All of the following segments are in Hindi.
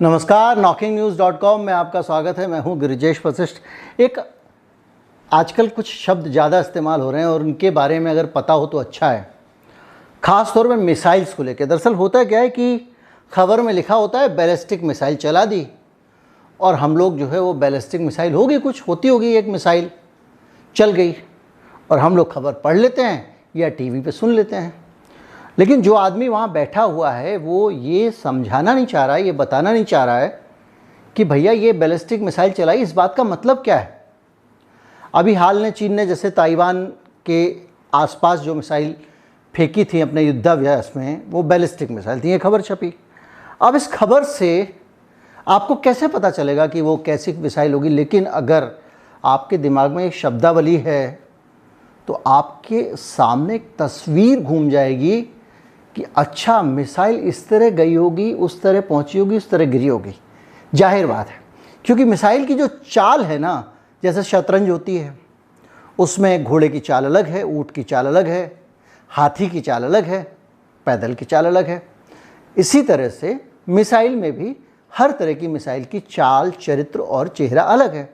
नमस्कार, knocking-news.com में आपका स्वागत है। मैं हूं गिरिजेश वशिष्ठ। एक आजकल कुछ शब्द ज़्यादा इस्तेमाल हो रहे हैं और उनके बारे में अगर पता हो तो अच्छा है, ख़ास तौर पे मिसाइल्स को लेकर। दरअसल होता क्या है कि खबर में लिखा होता है बैलिस्टिक मिसाइल चला दी, और हम लोग जो है वो बैलिस्टिक मिसाइल होगी, कुछ होती होगी, एक मिसाइल चल गई, और हम लोग खबर पढ़ लेते हैं या टीवी पे सुन लेते हैं। लेकिन जो आदमी वहाँ बैठा हुआ है वो ये समझाना नहीं चाह रहा है, ये बताना नहीं चाह रहा है कि भैया ये बैलिस्टिक मिसाइल चलाई, इस बात का मतलब क्या है। अभी हाल में चीन ने जैसे ताइवान के आसपास जो मिसाइल फेंकी थी अपने युद्धाभ्यास में, वो बैलिस्टिक मिसाइल थी, ये खबर छपी। अब इस खबर से आपको कैसे पता चलेगा कि वो कैसी मिसाइल होगी, लेकिन अगर आपके दिमाग में एक शब्दावली है तो आपके सामने एक तस्वीर घूम जाएगी कि अच्छा मिसाइल इस तरह गई होगी, उस तरह पहुंची होगी, उस तरह गिरी होगी। जाहिर बात है, क्योंकि मिसाइल की जो चाल है ना, जैसे शतरंज होती है, उसमें घोड़े की चाल अलग है, ऊंट की चाल अलग है, हाथी की चाल अलग है, पैदल की चाल अलग है। इसी तरह से मिसाइल में भी हर तरह की मिसाइल की चाल, चरित्र और चेहरा अलग है।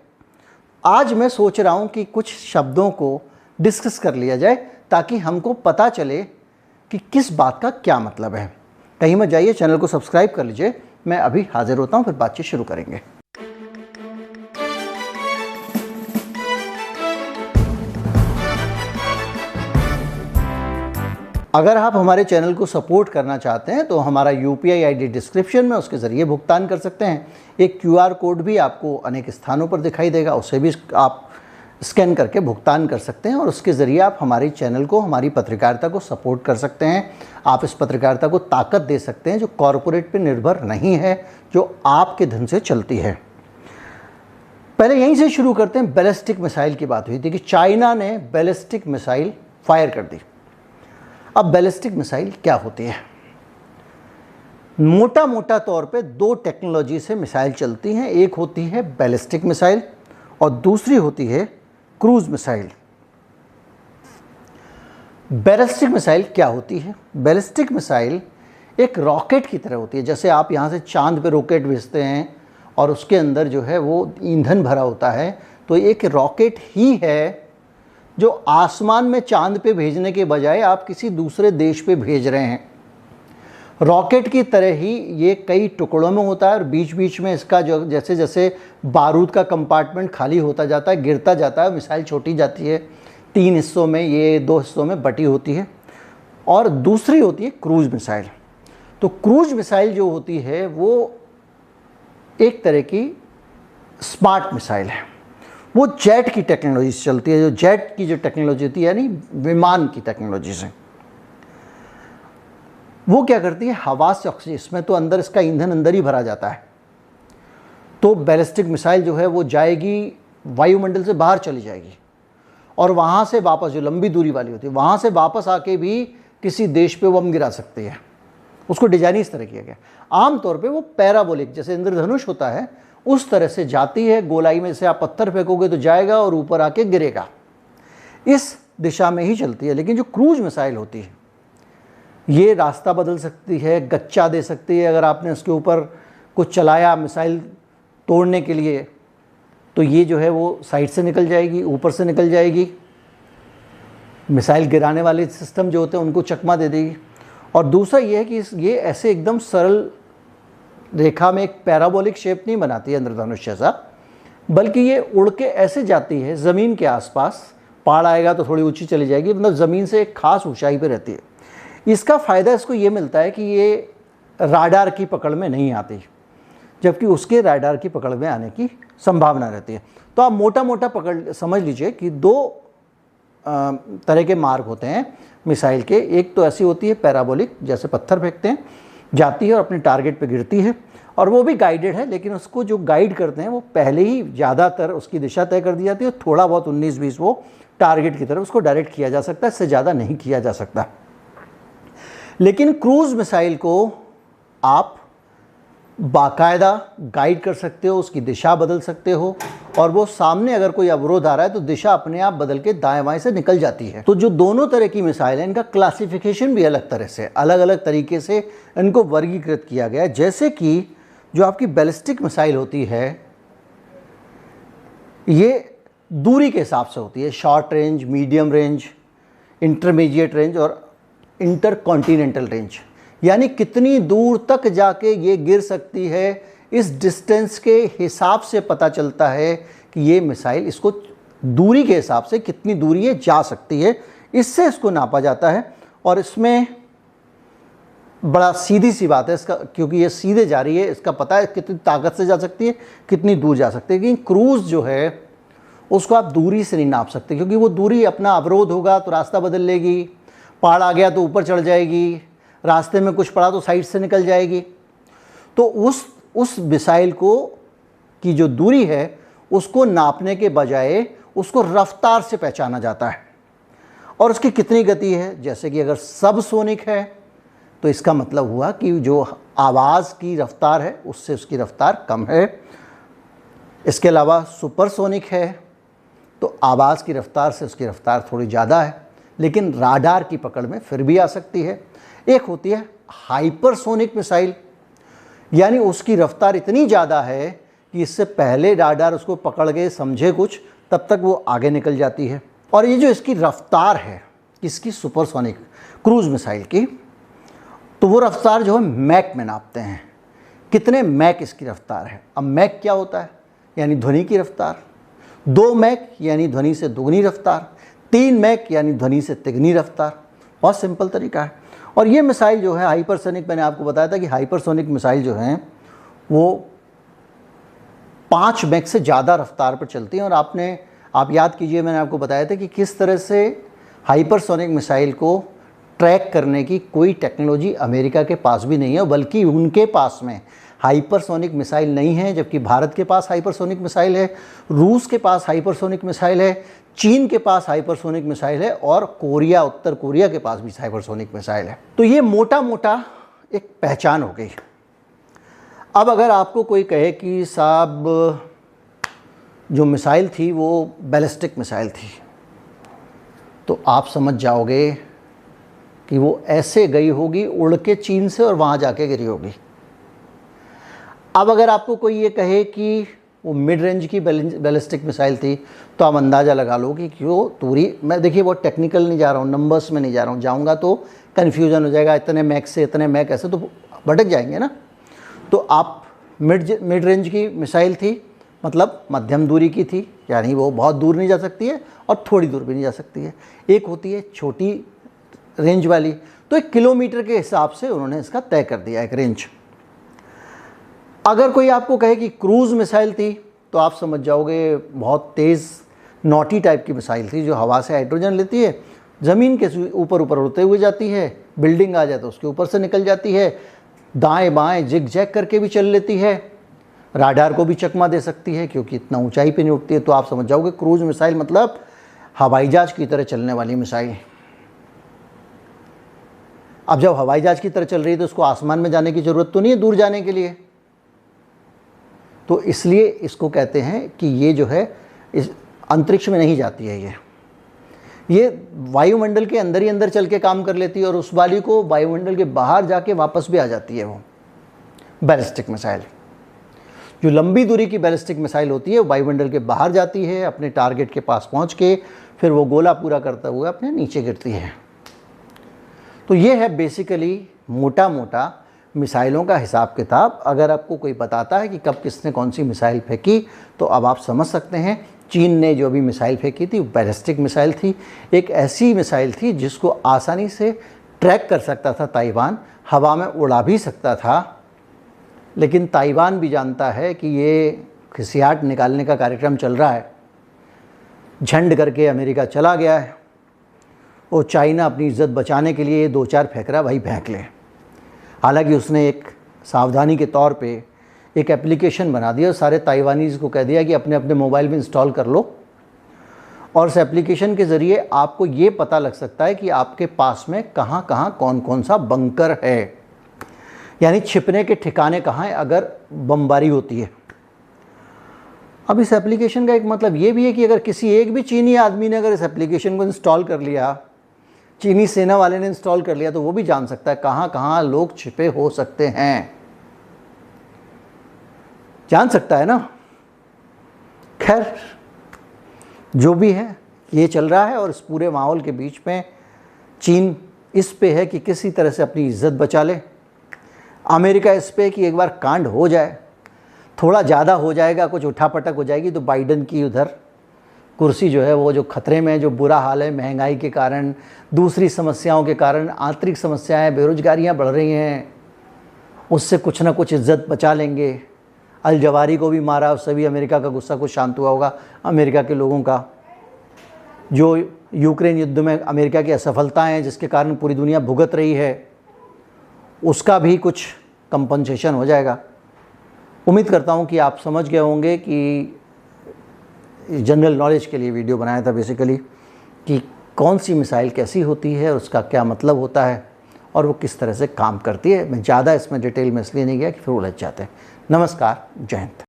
आज मैं सोच रहा हूँ कि कुछ शब्दों को डिस्कस कर लिया जाए ताकि हमको पता चले कि किस बात का क्या मतलब है। कहीं मत जाइए, चैनल को सब्सक्राइब कर लीजिए। मैं अभी हाजिर होता हूँ, फिर बातचीत शुरू करेंगे। अगर आप हमारे चैनल को सपोर्ट करना चाहते हैं तो हमारा UPI ID डिस्क्रिप्शन में, उसके ज़रिए भुगतान कर सकते हैं। एक QR कोड भी आपको अनेक स्थानों पर दिखाई देगा, उसे भी आप स्कैन करके भुगतान कर सकते हैं और उसके ज़रिए आप हमारे चैनल को, हमारी पत्रकारिता को सपोर्ट कर सकते हैं। आप इस पत्रकारिता को ताकत दे सकते हैं जो कॉरपोरेट पे निर्भर नहीं है, जो आपके धन से चलती है। पहले यहीं से शुरू करते हैं। बैलिस्टिक मिसाइल की बात हुई थी कि चाइना ने बैलिस्टिक मिसाइल फायर कर दी। अब बैलिस्टिक मिसाइल क्या होती है? मोटा मोटा तौर पे दो टेक्नोलॉजी से मिसाइल चलती हैं। एक होती है बैलिस्टिक मिसाइल और दूसरी होती है क्रूज मिसाइल। बैलिस्टिक मिसाइल क्या होती है? बैलिस्टिक मिसाइल एक रॉकेट की तरह होती है। जैसे आप यहाँ से चांद पे रॉकेट भेजते हैं और उसके अंदर जो है वो ईंधन भरा होता है, तो एक रॉकेट ही है जो आसमान में चांद पे भेजने के बजाय आप किसी दूसरे देश पे भेज रहे हैं। रॉकेट की तरह ही ये कई टुकड़ों में होता है और बीच बीच में इसका जो जैसे जैसे बारूद का कंपार्टमेंट खाली होता जाता है, गिरता जाता है, मिसाइल छोटी जाती है। 3 हिस्सों में, ये 2 हिस्सों में बटी होती है। और दूसरी होती है क्रूज मिसाइल। तो क्रूज मिसाइल जो होती है वो एक तरह की स्मार्ट मिसाइल है। वो जेट की टेक्नोलॉजी से चलती है। जो जेट की जो टेक्नोलॉजी होती है, यानी विमान की टेक्नोलॉजी से, वो क्या करती है, हवा से ऑक्सीजन, इसमें तो अंदर इसका ईंधन अंदर ही भरा जाता है। तो बैलिस्टिक मिसाइल जो है वो जाएगी, वायुमंडल से बाहर चली जाएगी और वहाँ से वापस, जो लंबी दूरी वाली होती है, वहाँ से वापस आके भी किसी देश पे बम गिरा सकती है। उसको डिजाइन इस तरह किया गया। आमतौर पे वो पैराबोलिक, जैसे इंद्रधनुष होता है, उस तरह से जाती है। गोलाई में से आप पत्थर फेंकोगे तो जाएगा और ऊपर आके गिरेगा, इस दिशा में ही चलती है। लेकिन जो क्रूज मिसाइल होती है, ये रास्ता बदल सकती है, गच्चा दे सकती है। अगर आपने उसके ऊपर कुछ चलाया मिसाइल तोड़ने के लिए, तो ये जो है वो साइड से निकल जाएगी, ऊपर से निकल जाएगी। मिसाइल गिराने वाले सिस्टम जो होते हैं उनको चकमा दे देगी। और दूसरा ये है कि ये ऐसे एकदम सरल रेखा में एक पैराबोलिक शेप नहीं बनाती है इंद्रधनुष जैसा, बल्कि ये उड़ के ऐसे जाती है ज़मीन के आसपास। पहाड़ आएगा तो थोड़ी ऊंची चली जाएगी, मतलब ज़मीन से एक खास ऊंचाई पे रहती है। इसका फ़ायदा इसको ये मिलता है कि ये राडार की पकड़ में नहीं आती, जबकि उसके राडार की पकड़ में आने की संभावना रहती है। तो आप मोटा मोटा पकड़ समझ लीजिए कि दो तरह के मार्ग होते हैं मिसाइल के। एक तो ऐसी होती है पैराबोलिक, जैसे पत्थर फेंकते हैं, जाती है और अपने टारगेट पे गिरती है, और वो भी गाइडेड है, लेकिन उसको जो गाइड करते हैं वो पहले ही ज़्यादातर उसकी दिशा तय कर दी जाती है। थोड़ा बहुत 19-20 वो टारगेट की तरफ उसको डायरेक्ट किया जा सकता है, इससे ज़्यादा नहीं किया जा सकता। लेकिन क्रूज मिसाइल को आप बाकायदा गाइड कर सकते हो, उसकी दिशा बदल सकते हो, और वो सामने अगर कोई अवरोध आ रहा है तो दिशा अपने आप बदल के दाएं बाएं से निकल जाती है। तो जो दोनों तरह की मिसाइल है, इनका क्लासिफिकेशन भी अलग तरह से, अलग अलग तरीके से इनको वर्गीकृत किया गया है। जैसे कि जो आपकी बैलिस्टिक मिसाइल होती है ये दूरी के हिसाब से होती है, short range, medium range, intermediate range और इंटरकॉन्टिनेंटल रेंज। यानी कितनी दूर तक जाके ये गिर सकती है, इस डिस्टेंस के हिसाब से पता चलता है कि ये मिसाइल, इसको दूरी के हिसाब से कितनी दूरी ये जा सकती है, इससे इसको नापा जाता है। और इसमें बड़ा सीधी सी बात है इसका, क्योंकि ये सीधे जा रही है, इसका पता है कितनी ताकत से जा सकती है, कितनी दूर जा सकती है। लेकिन क्रूज़ जो है उसको आप दूरी से नहीं नाप सकते, क्योंकि वो दूरी अपना अवरोध होगा तो रास्ता बदल लेगी, पहाड़ आ गया तो ऊपर चढ़ जाएगी, रास्ते में कुछ पड़ा तो साइड से निकल जाएगी। तो उस मिसाइल को की जो दूरी है उसको नापने के बजाय उसको रफ्तार से पहचाना जाता है। और उसकी कितनी गति है, जैसे कि अगर सबसोनिक है तो इसका मतलब हुआ कि जो आवाज़ की रफ्तार है उससे उसकी रफ्तार कम है। इसके अलावा सुपरसोनिक है तो आवाज़ की रफ्तार से उसकी रफ्तार थोड़ी ज़्यादा है, लेकिन राडार की पकड़ में फिर भी आ सकती है। एक होती है हाइपरसोनिक मिसाइल, यानी उसकी रफ्तार इतनी ज़्यादा है कि इससे पहले राडार उसको पकड़ के समझे कुछ, तब तक वो आगे निकल जाती है। और ये जो इसकी रफ्तार है इसकी सुपरसोनिक क्रूज़ मिसाइल की, तो वो रफ्तार जो है मैक में नापते हैं, कितने मैक इसकी रफ्तार है। अब मैक क्या होता है, यानी ध्वनि की रफ्तार। 2 मैक यानी ध्वनि से दुगनी रफ्तार, 3 मैक यानी ध्वनि से तिगनी रफ्तार। बहुत सिंपल तरीका है। और ये मिसाइल जो है हाइपरसोनिक, मैंने आपको बताया था कि हाइपरसोनिक मिसाइल जो हैं वो 5 मैक से ज़्यादा रफ्तार पर चलती हैं। और आप याद कीजिए, मैंने आपको बताया था कि किस तरह से हाइपरसोनिक मिसाइल को ट्रैक करने की कोई टेक्नोलॉजी अमेरिका के पास भी नहीं है, बल्कि उनके पास में हाइपरसोनिक मिसाइल नहीं है, जबकि भारत के पास हाइपरसोनिक मिसाइल है, रूस के पास हाइपरसोनिक मिसाइल है, चीन के पास हाइपरसोनिक मिसाइल है और कोरिया, उत्तर कोरिया के पास भी हाइपरसोनिक मिसाइल है। तो ये मोटा मोटा एक पहचान हो गई। अब अगर आपको कोई कहे कि साहब जो मिसाइल थी वो बैलिस्टिक मिसाइल थी, तो आप समझ जाओगे कि वो ऐसे गई होगी उड़ के चीन से और वहाँ जाके गिरी होगी। अब अगर आपको कोई ये कहे कि वो मिड रेंज की बैलिस्टिक मिसाइल थी, तो आप अंदाज़ा लगा लो कि क्यों दूरी, मैं देखिए बहुत टेक्निकल नहीं जा रहा हूँ, नंबर्स में नहीं जा रहा हूँ, जाऊँगा तो कन्फ्यूज़न हो जाएगा, इतने मैक से इतने मैक ऐसे तो भटक जाएंगे ना। तो आप मिड रेंज की मिसाइल थी, मतलब मध्यम दूरी की थी, यानी वो बहुत दूर नहीं जा सकती है और थोड़ी दूर भी नहीं जा सकती है। एक होती है छोटी रेंज वाली, तो 1 किलोमीटर के हिसाब से उन्होंने इसका तय कर दिया एक रेंज। अगर कोई आपको कहे कि क्रूज़ मिसाइल थी, तो आप समझ जाओगे बहुत तेज़ नॉटी टाइप की मिसाइल थी, जो हवा से हाइड्रोजन लेती है, ज़मीन के ऊपर उड़ते हुए जाती है, बिल्डिंग आ जाए तो उसके ऊपर से निकल जाती है, दाएं बाएं जिग जैग करके भी चल लेती है, राडार को भी चकमा दे सकती है क्योंकि इतना ऊंचाई पे नहीं उठती है। तो आप समझ जाओगे क्रूज़ मिसाइल मतलब हवाई जहाज की तरह चलने वाली मिसाइल। अब जब हवाई जहाज की तरह चल रही है तो उसको आसमान में जाने की ज़रूरत तो नहीं है दूर जाने के लिए, तो इसलिए इसको कहते हैं कि ये जो है इस अंतरिक्ष में नहीं जाती है, ये वायुमंडल के अंदर ही अंदर चल के काम कर लेती है और उस वाली को वायुमंडल के बाहर जाके वापस भी आ जाती है। वो बैलिस्टिक मिसाइल, जो लंबी दूरी की बैलिस्टिक मिसाइल होती है, वायुमंडल के बाहर जाती है, अपने टारगेट के पास पहुंच के फिर वो गोला पूरा करता हुआ अपने नीचे गिरती है। तो ये है बेसिकली मोटा मोटा मिसाइलों का हिसाब किताब। अगर आपको कोई बताता है कि कब किसने कौन सी मिसाइल फेंकी, तो अब आप समझ सकते हैं चीन ने जो भी मिसाइल फेंकी थी वो बैलिस्टिक मिसाइल थी। एक ऐसी मिसाइल थी जिसको आसानी से ट्रैक कर सकता था ताइवान, हवा में उड़ा भी सकता था, लेकिन ताइवान भी जानता है कि ये खिसियाट निकालने का कार्यक्रम चल रहा है, झंड करके अमेरिका चला गया है, और चाइना अपनी इज्जत बचाने के लिए 2-4 फेंक रहा, भाई फेंक ले। हालांकि उसने एक सावधानी के तौर पे एक एप्लीकेशन बना दिया और सारे ताइवानीज़ को कह दिया कि अपने अपने मोबाइल में इंस्टॉल कर लो, और उस एप्लीकेशन के ज़रिए आपको ये पता लग सकता है कि आपके पास में कहाँ कहाँ कौन कौन सा बंकर है, यानी छिपने के ठिकाने कहाँ हैं अगर बमबारी होती है। अब इस एप्लीकेशन का एक मतलब ये भी है कि अगर किसी एक भी चीनी आदमी ने अगर इस एप्लीकेशन को इंस्टॉल कर लिया, चीनी सेना वाले ने इंस्टॉल कर लिया, तो वो भी जान सकता है कहाँ कहाँ लोग छिपे हो सकते हैं। जान सकता है ना। खैर, जो भी है ये चल रहा है, और इस पूरे माहौल के बीच में चीन इस पे है कि किसी तरह से अपनी इज्जत बचा ले। अमेरिका इस पे कि एक बार कांड हो जाए, थोड़ा ज़्यादा हो जाएगा, कुछ उठापटक हो जाएगी तो बाइडन की उधर कुर्सी जो है वो जो खतरे में है, जो बुरा हाल है महंगाई के कारण, दूसरी समस्याओं के कारण, आंतरिक समस्याएं, बेरोजगारियां बढ़ रही हैं, उससे कुछ ना कुछ इज्जत बचा लेंगे। अल जवारी को भी मारा, उससे भी अमेरिका का गुस्सा कुछ शांत हुआ होगा, अमेरिका के लोगों का। जो यूक्रेन युद्ध में अमेरिका की असफलताएं हैं जिसके कारण पूरी दुनिया भुगत रही है, उसका भी कुछ कंपनसेशन हो जाएगा। उम्मीद करता हूं कि आप समझ गए होंगे कि जनरल नॉलेज के लिए वीडियो बनाया था बेसिकली, कि कौन सी मिसाइल कैसी होती है, उसका क्या मतलब होता है और वो किस तरह से काम करती है। मैं ज़्यादा इसमें डिटेल में इसलिए नहीं गया कि फिर उलझ जाते हैं। नमस्कार, जय हिंद।